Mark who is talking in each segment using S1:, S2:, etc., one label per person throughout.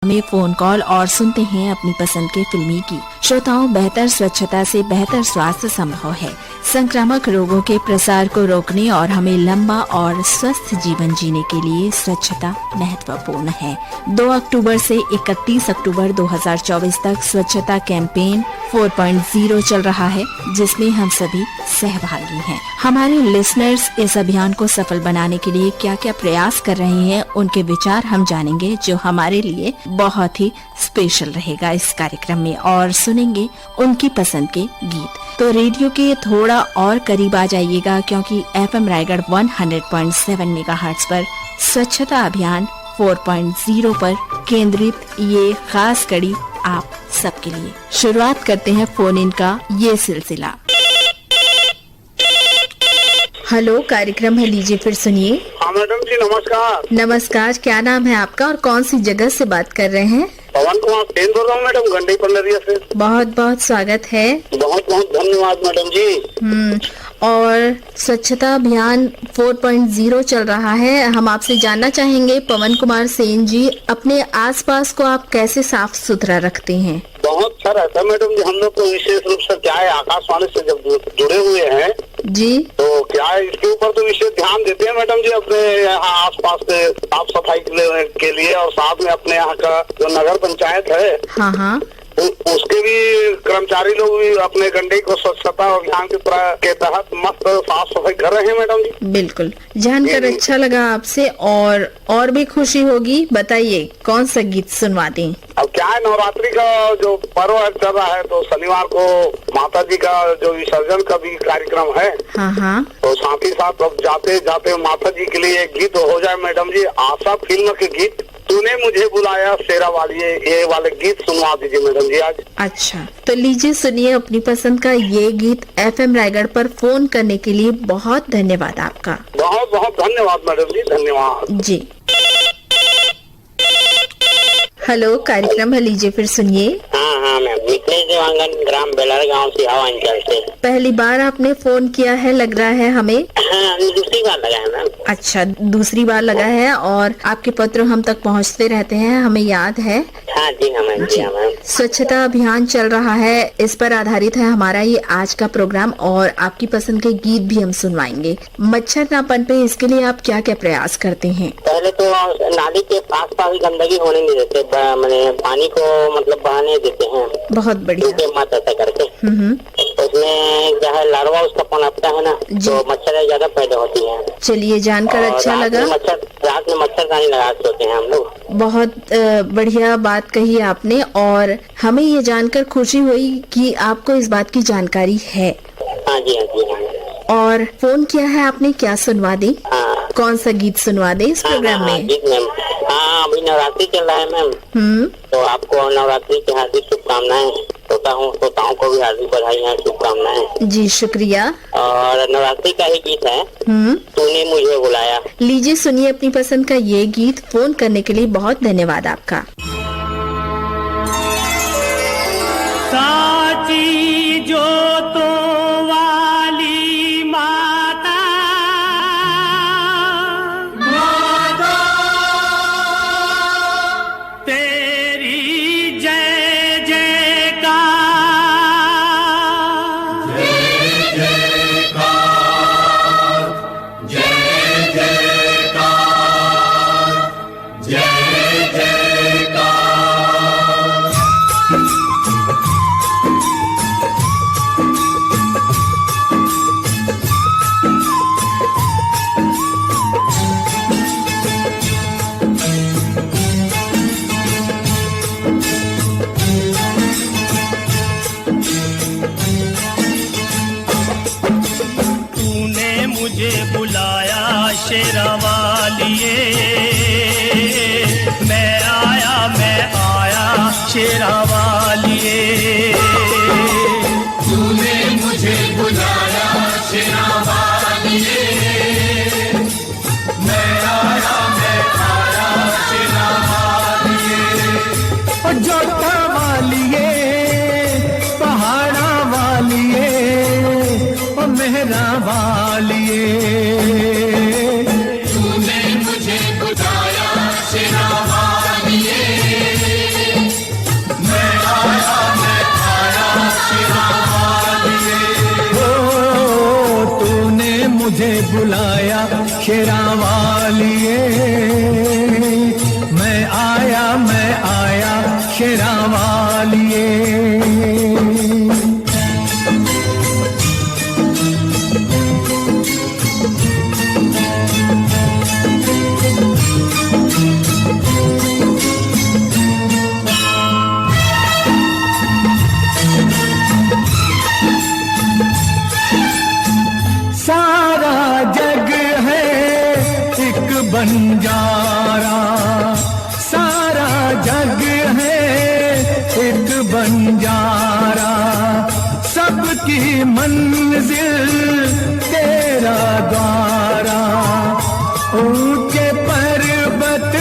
S1: में phone call और सुनते हैं अपनी पसंद के फिल्मी गीत। श्रोताओं, बेहतर स्वच्छता से बेहतर स्वास्थ्य संभव है। संक्रामक रोगों के प्रसार को रोकने और हमें लंबा और स्वस्थ जीवन जीने के लिए स्वच्छता महत्वपूर्ण है। 2 अक्टूबर से 31 अक्टूबर 2024 तक स्वच्छता कैंपेन 4.0 चल रहा है, जिसमें हम सभी सहभागी हैं। हमारे लिसनर्स इस अभियान को सफल बनाने के लिए क्या क्या प्रयास कर रहे हैं, उनके विचार हम जानेंगे, जो हमारे लिए बहुत ही स्पेशल रहेगा इस कार्यक्रम में, और सुनेंगे उनकी पसंद के गीत। तो रेडियो के थोड़ा और करीब आ जाइएगा, क्योंकि FM रायगढ़ 100.7 मेगाहर्ट्ज पर स्वच्छता अभियान 4.0 पर केंद्रित ये खास कड़ी आप सबके लिए। शुरुआत करते हैं फोन इन का ये सिलसिला। हेलो, कार्यक्रम है, लीजिए फिर सुनिए।
S2: हाँ मैडम जी, नमस्कार।
S1: नमस्कार, क्या नाम है आपका और कौन सी जगह से बात कर रहे हैं?
S2: पवन कुमार सेन बोल रहा हूँ मैडम, गंडई पंडरिया से।
S1: बहुत बहुत स्वागत है।
S2: बहुत बहुत धन्यवाद मैडम जी।
S1: और स्वच्छता अभियान 4.0 चल रहा है। हम आपसे जानना चाहेंगे, पवन कुमार सेन जी, अपने आसपास को आप कैसे साफ सुथरा रखते हैं?
S2: बहुत अच्छा रहता है मैडम जी। हम लोग तो विशेष रूप से क्या है, आकाशवाणी से जब जुड़े हुए हैं
S1: जी, तो
S2: क्या है, इसके ऊपर तो विशेष ध्यान देते हैं मैडम जी, अपने यहाँ आसपास के साफ सफाई के लिए, और साथ में अपने यहाँ का जो नगर पंचायत है,
S1: हाँ हाँ,
S2: उसके भी कर्मचारी लोग भी अपने गंडई को स्वच्छता अभियान के तहत मस्त साफ सफाई कर रहे हैं मैडम जी।
S1: बिल्कुल, जानकर अच्छा लगा आपसे, और भी खुशी होगी। बताइए कौन सा गीत सुनवा दें?
S2: अब क्या है, नवरात्रि का जो पर्व चल रहा है, तो शनिवार को माता जी का जो विसर्जन का भी कार्यक्रम है।
S1: हाँ हाँ,
S2: तो साथ ही साथ अब जाते जाते माता जी के लिए एक गीत हो जाए मैडम जी, आशा फिल्म के गीत तूने मुझे बुलाया शेरा वाली, ये वाले गीत सुनवा दीजिए मैडम जी आज। अच्छा,
S1: तो लीजिए सुनिए अपनी पसंद का ये गीत। FM रायगढ़ पर फोन करने के लिए बहुत धन्यवाद आपका।
S2: बहुत बहुत धन्यवाद मैडम जी, धन्यवाद
S1: जी। हेलो, कार्यक्रम है, लीजिए फिर सुनिए।
S2: हाँ मैम, मिथिलेश देवांगन, ग्राम बेलार गाँव से, हवा अंचल से।
S1: पहली बार आपने फोन किया है लग रहा है हमें?
S2: हाँ, दूसरी बार लगा है मैम।
S1: अच्छा, दूसरी बार लगा है, और आपके पत्र हम तक पहुंचते रहते हैं, हमें याद है।
S2: हाँ जी, हमें जी, हमें।
S1: स्वच्छता अभियान चल रहा है, इस पर आधारित है हमारा ये आज का प्रोग्राम, और आपकी पसंद के गीत भी हम सुनवाएंगे। मच्छर ना पनपे, इसके लिए आप क्या क्या प्रयास करते हैं?
S2: पहले तो नाली के पास पास गंदगी होने नहीं देते, मैंने पानी को मतलब बहाने देते हैं।
S1: बहुत बढ़िया।
S2: मत ऐसा करके उसमें जो है लार्वा उसका पनपता है ना, तो मच्छर ज्यादा पैदा होती है।
S1: चलिए, जानकर अच्छा लगा।
S2: रात में मच्छरदानी लगा के सोते हैं हम लोग।
S1: बहुत बढ़िया बात कही आपने, और हमें ये जानकर खुशी हुई कि आपको इस बात की जानकारी है।
S2: हाँ जी, हाँ जी, हाँ।
S1: और फोन किया है आपने, क्या सुनवा दी? कौन सा गीत सुनवा दे इस प्रोग्राम में?
S2: गीत मैम, हाँ अभी नवरात्रि चल रहा है मैम, तो आपको नवरात्रि की हार्दिक शुभकामनाएं। श्रोताओं को भी हार्दिक बधाई है, शुभकामनाएं।
S1: जी शुक्रिया।
S2: और नवरात्रि का ही गीत है, तूने मुझे बुलाया।
S1: लीजिए सुनिए अपनी पसंद का ये गीत। फोन करने के लिए बहुत धन्यवाद आपका।
S3: साची जो तो शेरा वालिए, मैं आया शेरा वालिए।
S4: तूने मुझे बुलाया शेरा वालिए, मैं आया शेरा वालिए।
S3: जोता वालिए, पहाड़ा वालिए, और मेहरा वालिए।
S4: तूने मुझे बुलाया शेरा वालिए,
S3: मुझे बुलाया शेरा वालिए, मैं आया शेरा वालिए। सारा जग है एक बंजारा, सारा जग है एक बंजारा, सबकी मंजिल तेरा द्वारा। ऊंचे पर्वत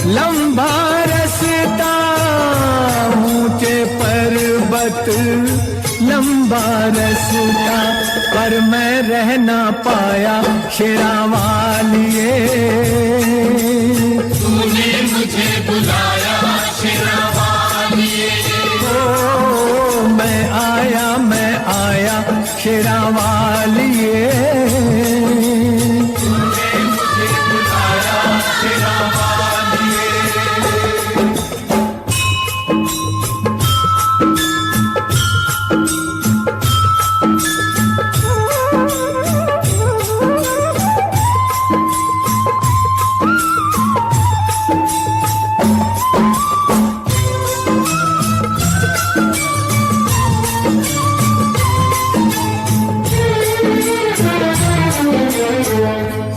S3: लंबा रास्ता, ऊंचे पर्वत लंबा रास्ता, पर मैं रह ना पाया शेरा वालिए।
S4: तूने मुझे बुलाया शेरा वालिए,
S3: ओ मैं आया शेरा वालिए।
S4: तूने मुझे बुलाया शेरा वालिए।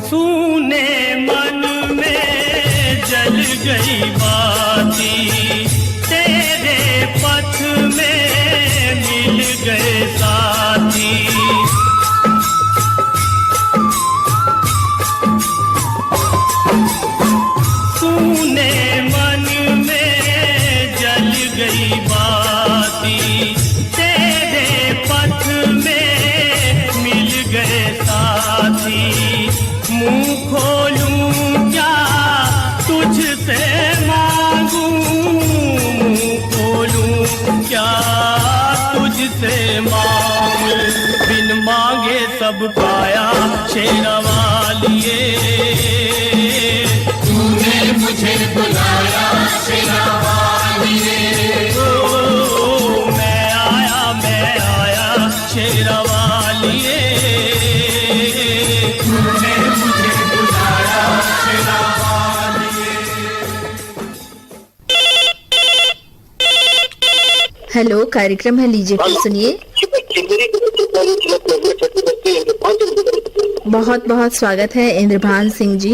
S3: सूने मन में जल गई बाती, तेरे पथ में मिल गए साथी। सूने मन में जल गई बाती, तेरे पथ में मिल गए साथी। मुंह खोलूं क्या तुझसे मांगूं, मुंह खोलूं क्या तुझसे मांगूं, बिन मांगे सब पाया शेरा वालिए।
S4: तूने मुझे बुलाया शेरा वालिए,
S3: ओ मैं आया शेरा वालिए।
S4: तूने मुझे बुलाया शेरा वालिए।
S1: हेलो, कार्यक्रम है, लीजिए फिर सुनिए। बहुत बहुत स्वागत है इंद्रभान सिंह जी।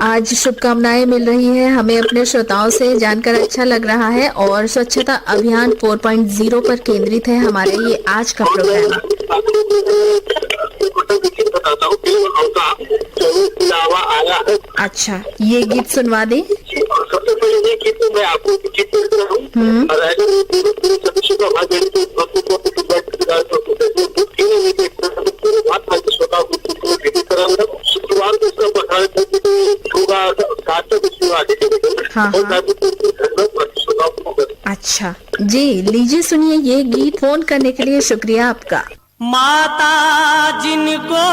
S1: आज शुभकामनाएं मिल रही है हमें अपने श्रोताओं से, जानकर अच्छा लग रहा है। और स्वच्छता अभियान 4.0 पर केंद्रित है हमारे ये आज का प्रोग्राम। अच्छा, ये गीत सुनवा दें।
S2: सबसे पहले ये गीत मैं आपको गीत देख रहा हूँ। शुक्रवार को इसका प्रसारित होगा 7:00
S1: हाँ, हाँ। अच्छा जी, लीजिए सुनिए ये गीत। फोन करने के लिए शुक्रिया आपका।
S3: माता जिनको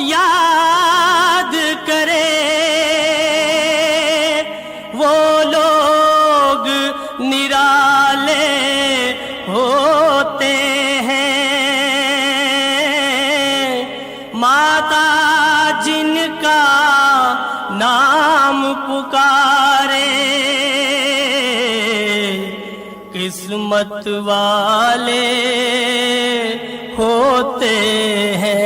S3: याद करे वो लोग निराले होते हैं। माता जिनका नाम पुकारे किस्मत वाले होते हैं।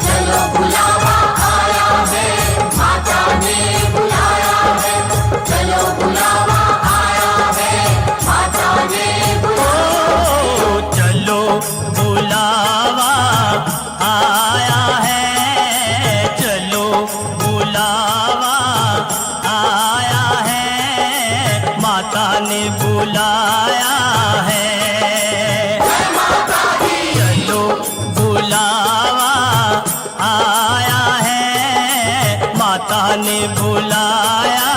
S4: चलो बुलावा आया है, माता ने बुलाया है। चलो बुलावा आया है, माता ने
S3: चलो बुलावा आया है, चलो बुलावा आया है, माता ने बुलाया है। माता ने बुलाया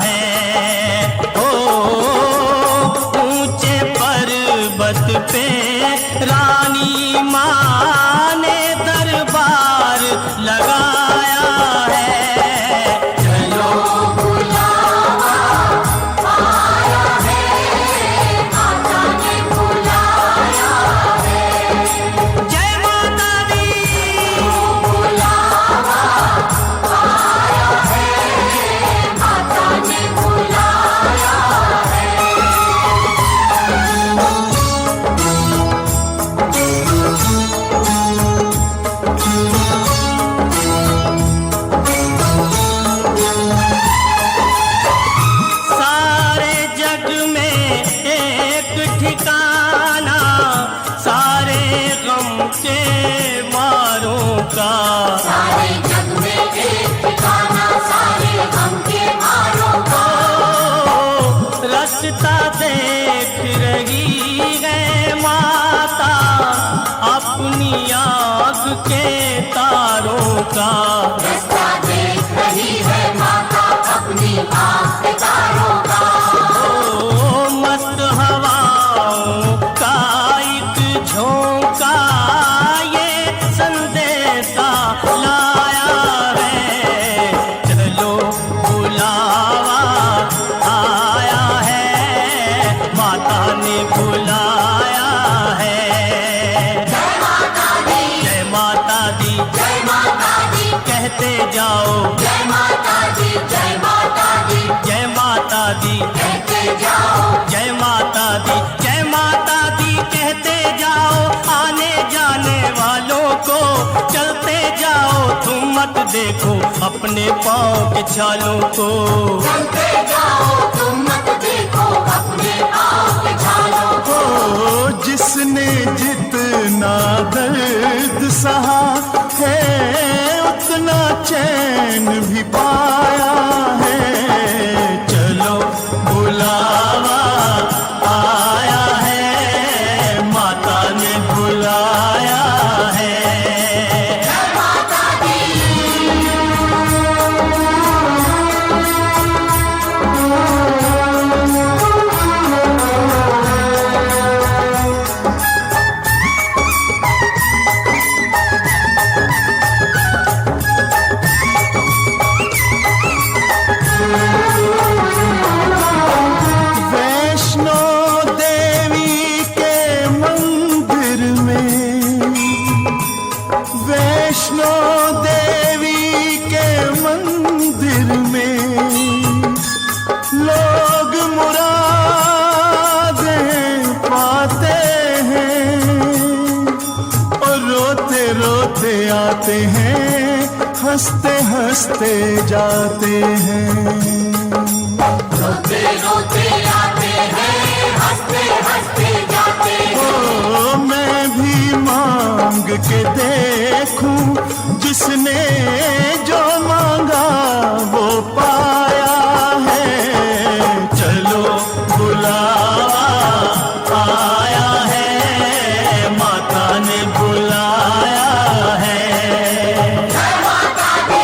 S3: है। ओ ऊंचे पर्वत पे रानी माँ ने दरबार लगाया है। चलो
S4: बुलावा आया है, माता ने बुलाया है।
S3: जय माता दी।
S4: बुलावा आया है, माता ने बुलाया है।
S3: सारे जग में एक ठिकाना सारे गम के मारों का।
S4: सारे जग में एक ठिकाना सारे गम के मारों का।
S3: ओ, रास्ता देख रही है माता अपनी आग के तारों का।
S4: रास्ता देख रही है माता अपनी आँख के तारों का।
S3: ओ, मस्त हवाओं का एक झोंका ये संदेशा लाया है। चलो बुलावा आया है, माता ने बुलाया है।
S4: जय माता दी,
S3: जय माता दी
S4: जय माता दी,
S3: कहते जाओ।
S4: जय माता दी, जय माता दी,
S3: जय माता दी।
S4: कहते जाओ।
S3: जय माता दी। जय माता दी कहते जाओ आने जाने वालों को। चलते जाओ तुम मत देखो अपने पाँव के छालों को।
S4: चलते जाओ तुम मत देखो अपने पाँव के छालों को।
S5: ओ जिसने जितना दर्द सहा है उतना चैन भी पाया है। चलो बुलावा आया है, माता ने बुलाया है।
S4: जय माता दी।
S5: वैष्णो देवी के मंदिर में, वैष्णो देवी के मंदिर में लोग मुरादें पाते हैं और रोते रोते आते हैं, हंसते हंसते जाते हैं।
S4: रोते रोते आते हैं, हंसते हंसते जाते हैं।
S5: ओ मैं भी मांग के देखूं जिसने जो मांगा वो पाया है। चलो बुलावा आया है, माता ने बुलाया है।
S4: जय माता दी।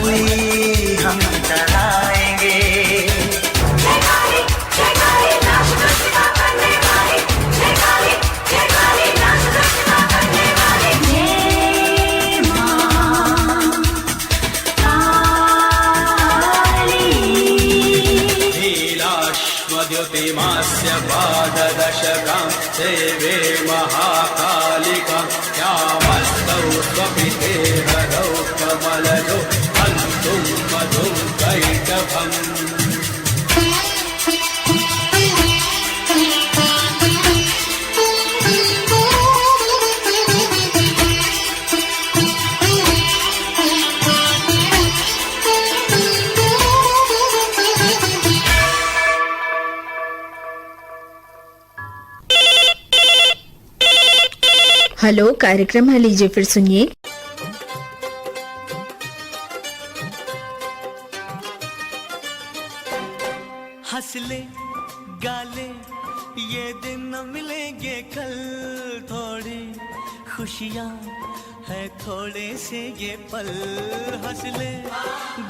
S3: बलि हम चढ़ाएंगे।
S6: द्युतिमास्य पाददशकां सेवे महाकालिका श्यामस्तौ स्वपिते हरौ कमलजो हन्तुं मधुं कैटभम्।
S1: हेलो, कार्यक्रम है, लीजिए फिर सुनिए।
S3: हंस ले गाले ये दिन न मिलेंगे कल, थोड़ी खुशियाँ है थोड़े से ये पल। हंस ले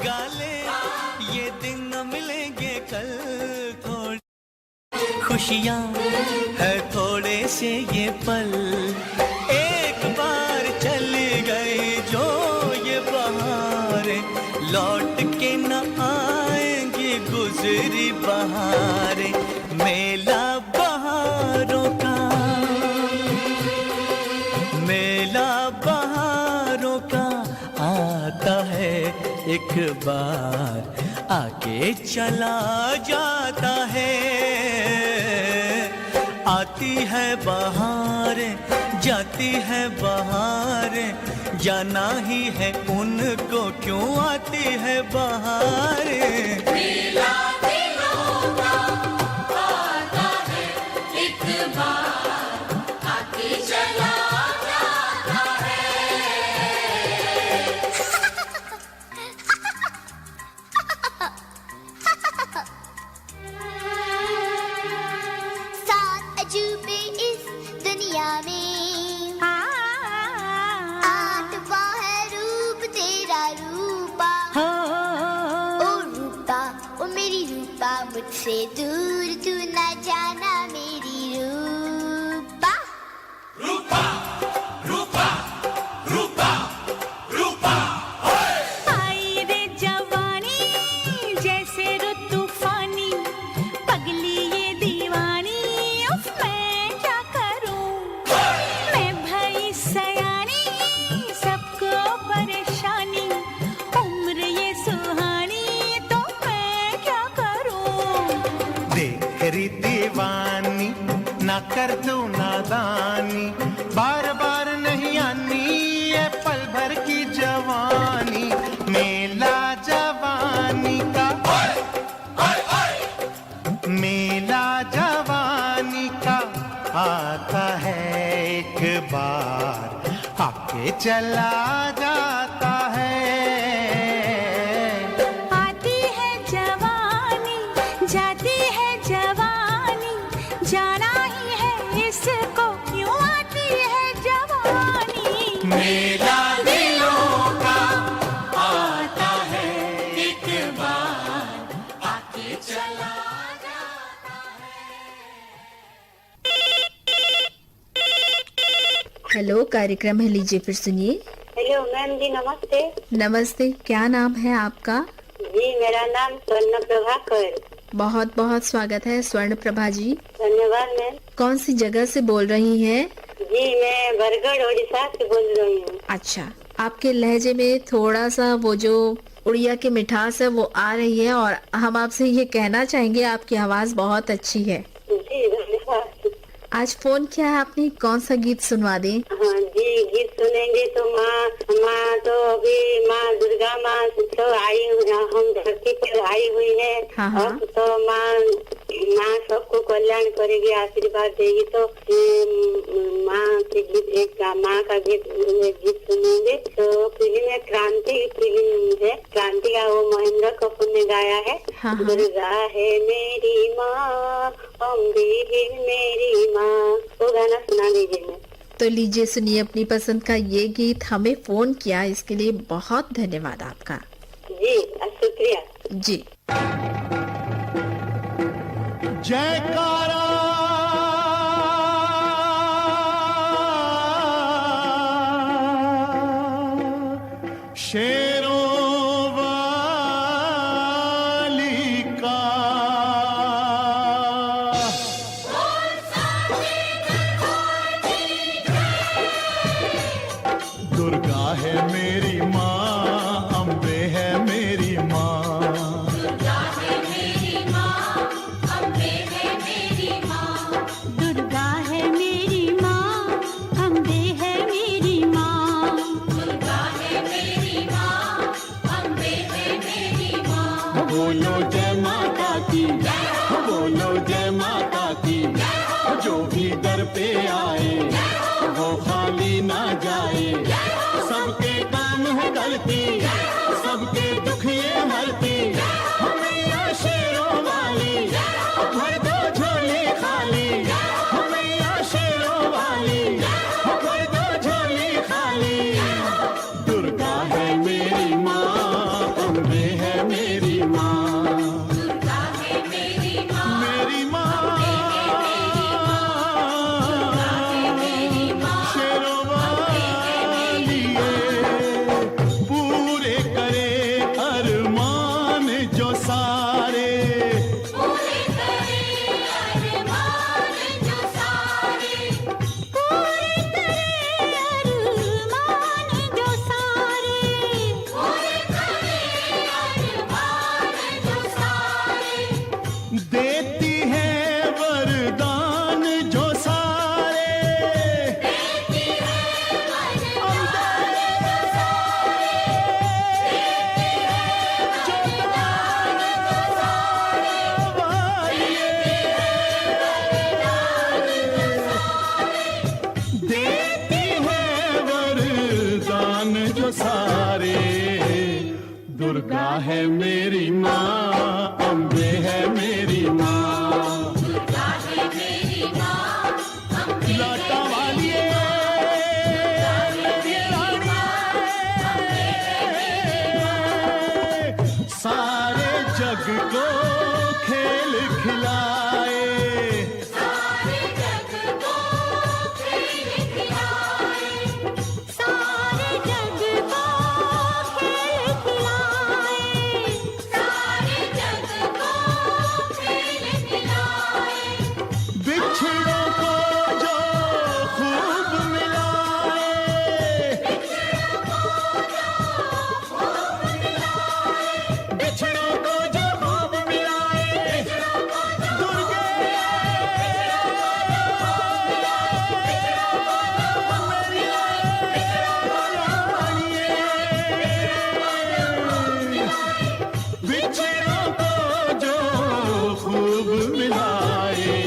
S3: गाले ये दिन न मिलेंगे कल, थोड़ी खुशियाँ है थोड़े से ये पल। एक बार चली गई जो ये बहारें, लौट के न आएंगी गुजरी बहारें। मेला बहारों का, मेला बहारों का आता है एक बार, आके चला जाता है। आती है बहारें जाती है बहारें, जाना ही है उनको क्यों आती है बहारें।
S4: मेला दिलों का आता है एक बार, आके चला जाता है।
S7: सात अजूबे इस दुनिया में, आठवां है रूप तेरा रूपा। ओ रूपा, ओ मेरी रूपा, मुझसे दूर तू ना जाना मेरी रूपा।
S5: रूपा रूपा रूपा रूपा।
S8: आई रे जवानी जैसे रुत तूफानी, पगली ये दीवानी, उफ मैं क्या करूं। मैं भई सयानी सबको परेशानी, उम्र ये सुहानी तो मैं क्या करूं।
S3: देख री दीवानी ना कर दो नादानी, बार बार नहीं आनी ये पल भर की जवानी। मेला जवानी का, मेला जवानी का आता है एक बार, आके चला जाता है।
S8: आती है जवानी जाती है जवानी, जाना ही है इसको क्यों आती है जवानी।
S3: मेला दिलों का आता है एक बार, आके चला जाता है।
S1: हेलो, कार्यक्रम है, लीजिए फिर सुनिए।
S9: हेलो मैम जी, नमस्ते।
S1: नमस्ते, क्या नाम है आपका?
S9: जी मेरा नाम स्वर्ण प्रभाकर।
S1: बहुत बहुत स्वागत है स्वर्ण प्रभा जी।
S9: धन्यवाद मैम।
S1: कौन सी जगह से बोल रही हैं?
S9: जी मैं बरगढ़ उड़ीसा से बोल रही हूँ।
S1: अच्छा, आपके लहजे में थोड़ा सा वो जो उड़िया की मिठास है वो आ रही है, और हम आपसे ये कहना चाहेंगे आपकी आवाज बहुत अच्छी है।
S9: जी धन्यवाद।
S1: आज फोन किया है आपने, कौन सा गीत सुनवा दें?
S9: हाँ जी, गीत सुनेंगे तो माँ तो अभी माँ दुर्गा माँ तो आई, हम धरती पर आई हुई है।
S1: हाँ, हाँ।
S9: अब तो माँ सबको कल्याण करेगी, आशीर्वाद देगी। तो माँ के गीत, एक माँ का गीत सुनेंगे। तो फिल्म है क्रांति, फिल्म है क्रांति का, वो महेंद्र कपूर ने गाया है।
S1: हाँ, हाँ।
S9: दुर्गा है मेरी माँ, अम्बे है मेरी माँ, वो गाना सुना दीजिए।
S1: तो लीजिए सुनिए अपनी पसंद का ये गीत। हमें फोन किया इसके लिए बहुत धन्यवाद आपका।
S9: जी शुक्रिया
S1: जी।
S3: जयकारा शेरों वाली का। दुर्गा है मेरी माँ, अम्बे है मेरी माँ।
S8: दुर्गा है मेरी माँ, अम्बे है मेरी माँ। दुर्गा है मेरी माँ, अम्बे है मेरी माँ। दुर्गा है मेरी माँ, अम्बे है मेरी माँ।
S3: बोलो जय माता की, बोलो जय माता की। जो भी दर पे आए वो खाली ना जाए। सबके काम है गलती, सबके दुख ये हरती। मैया शेरों वाली भर दो झोली खाली। मैया शेरों वाली भर दो झोली खाली। दुर्गा है मेरी माँ, अम्बे है मेरी माँ।
S8: दुर्गा है मेरी माँ,
S3: मेरी माँ शेरों वाली है। पूरे करे अरमान जो सारे।
S8: पूरे करे अरमान जो सारे। पूरे करे अरमान जो सारे। पूरे करे अरमान जो सारे।
S3: देती है वरदान जो सारे।
S8: देती है वरदान जो सारे। देती है वरदान जो सारे।
S3: देती है वरदान जो सारे। दुर्गा है मेरी माँ, अम्बे है मेरी माँ।
S8: दुर्गा है मेरी माँ, अम्बे है
S3: लाटा वाली है मेरी रानी है। सारे जग को खेल खिलाए।
S8: सारे जग को खेल खिलाए। सारे जग को खेल खिलाए। सारे जग को खेल खिलाए।
S3: बिछड़ों को जो खूब मिलाए। बिछड़ों को जो खूब मिलाए। दुर्गे बिछड़ों को जो खूब मिलाए।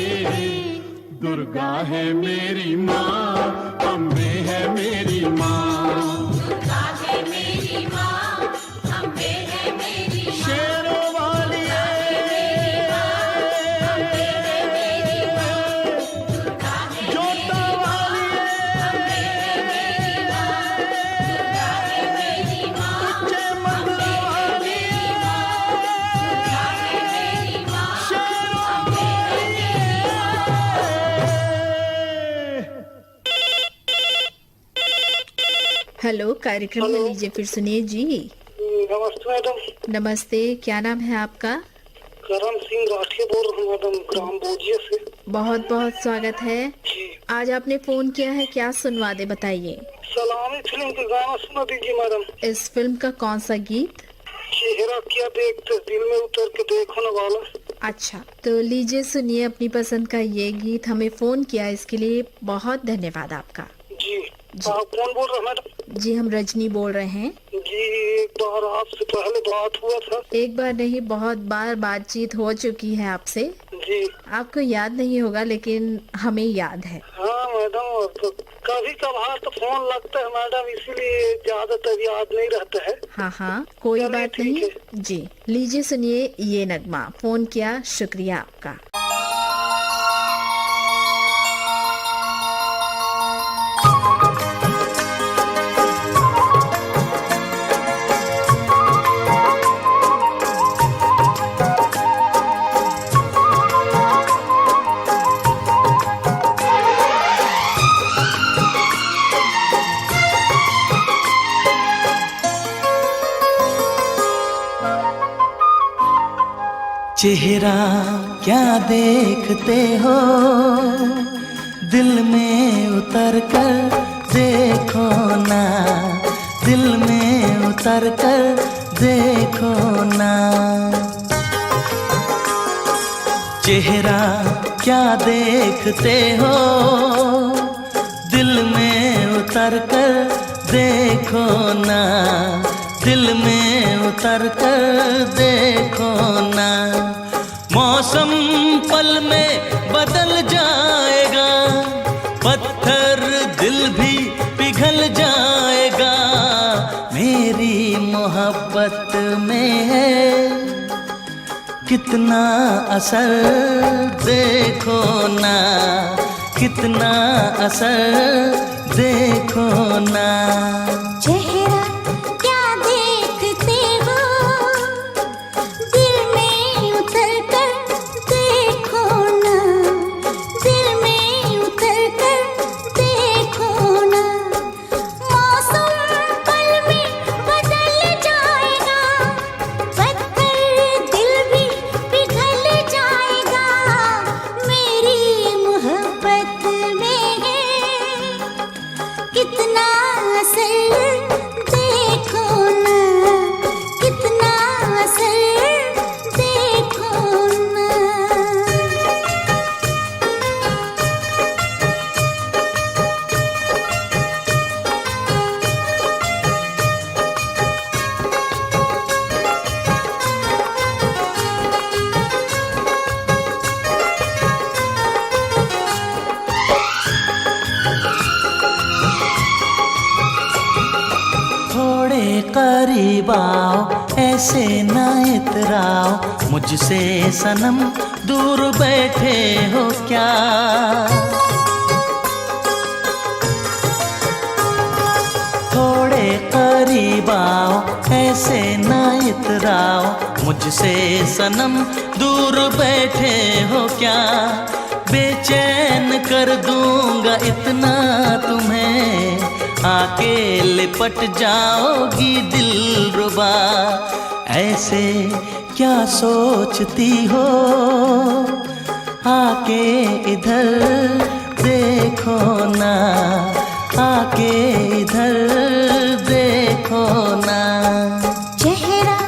S3: दुर्गा है मेरी माँ, अम्बे है मेरी माँ।
S8: दुर्गा है मेरी माँ, अम्बे है मेरी माँ।
S3: शेरों वाली है जोता वाली उच्चे मंदिर वाली शेरों वाली
S1: हेलो, कार्यक्रम में लीजिए फिर सुनिए जी।
S9: नमस्ते मैडम।
S1: नमस्ते, क्या नाम है आपका?
S9: करम सिंह राठिया बोल रहा हूँ मैडम, ग्राम बोजिया से।
S1: बहुत बहुत स्वागत है।
S9: जी
S1: आज आपने फोन किया है, क्या सुनवा दे बताइए।
S9: सलामी फिल्म का गाना सुना दीजिए मैडम।
S1: इस फिल्म का कौन सा गीत?
S9: चेहरा क्या देखते दिल में उतर के देखो न वाला।
S1: अच्छा, तो लीजिए सुनिए अपनी पसंद का ये गीत। हमें फोन किया इसके लिए बहुत धन्यवाद आपका।
S9: जी आप कौन बोल रहे हैं मैडम?
S1: जी, हम रजनी बोल रहे हैं।
S9: जी एक बार आपसे पहले बात हुआ था।
S1: एक बार नहीं, बहुत बार बातचीत हो चुकी है आपसे।
S9: जी
S1: आपको याद नहीं होगा लेकिन हमें याद है।
S9: हाँ मैडम, तो कभी कभार तो फोन लगता है मैडम, इसीलिए ज्यादातर याद नहीं रहता है।
S1: हाँ हाँ, कोई
S9: चलिए,
S1: बात
S9: ठीक
S1: नहीं। जी, लीजिए सुनिए ये नगमा। फोन किया, शुक्रिया आपका।
S3: चेहरा क्या देखते हो, दिल में उतर कर देखो ना, दिल में उतर कर देखो ना। चेहरा क्या देखते हो, दिल में उतर कर देखो ना, दिल में उतर कर देखो ना। मौसम पल में बदल जाएगा, पत्थर दिल भी पिघल जाएगा, मेरी मोहब्बत में है कितना असर देखो ना, कितना असर देखो ना।
S8: चेहरा क्या देखते हो, दिल में उतर कर देखो ना, दिल में उतर कर देखो ना। मौसम पल में बदल जाएगा, पत्थर दिल भी पिघल जाएगा, मेरी मोहब्बत में है कितना असर देखो ना, कितना असर देखो ना।
S3: थोड़े करीब आओ, ऐसे ना इतराओ, मुझसे सनम दूर बैठे हो क्या। थोड़े करीब आओ, ऐसे ना इतराओ, मुझसे सनम दूर बैठे हो क्या। बेचैन कर दूंगा इतना तुम्हें, आके लिपट जाओगी दिलरुबा। ऐसे क्या सोचती हो, आके इधर देखो ना, आके इधर देखो ना।
S8: चेहरा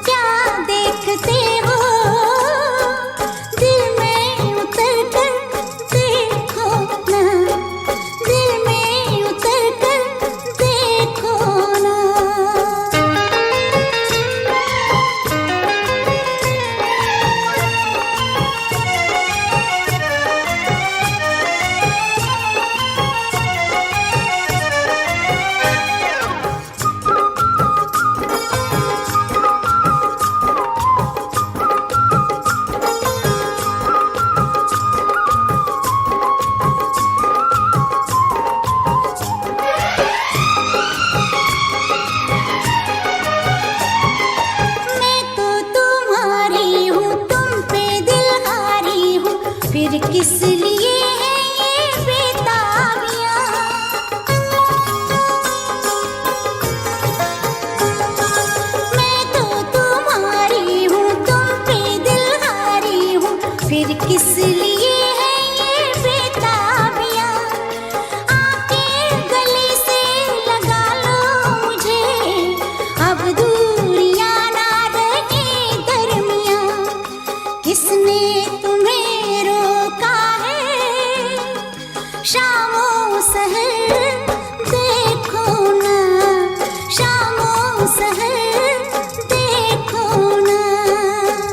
S8: क्या देखते हो, दिल में उतर कर देखो ना, दिल में उतर कर देखो ना। मैं तो तुम्हारी हूँ, तुम पे दिल हारी हूँ, फिर किस लिए है ये बेताबियाँ। मैं तो तुम्हारी हूँ, तुम पे दिल हारी हूँ, फिर किस लिए है ये बेताबियाँ। आके गले से लगा लो मुझे, अब दूरियां ना रहे दरमियाँ। किसने तुम्हें रोका है, शामों सहर देखो ना, शामों सहर देखो ना।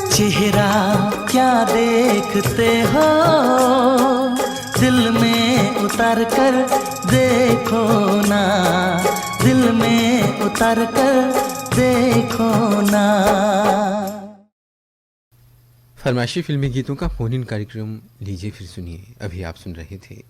S3: चेहरा क्या देखते हो, दिल में उतर कर देखो ना, दिल में उतर कर देखो ना।
S10: फरमाइशी फिल्मी गीतों का फोन इन कार्यक्रम लीजिए फिर सुनिए। अभी आप सुन रहे थे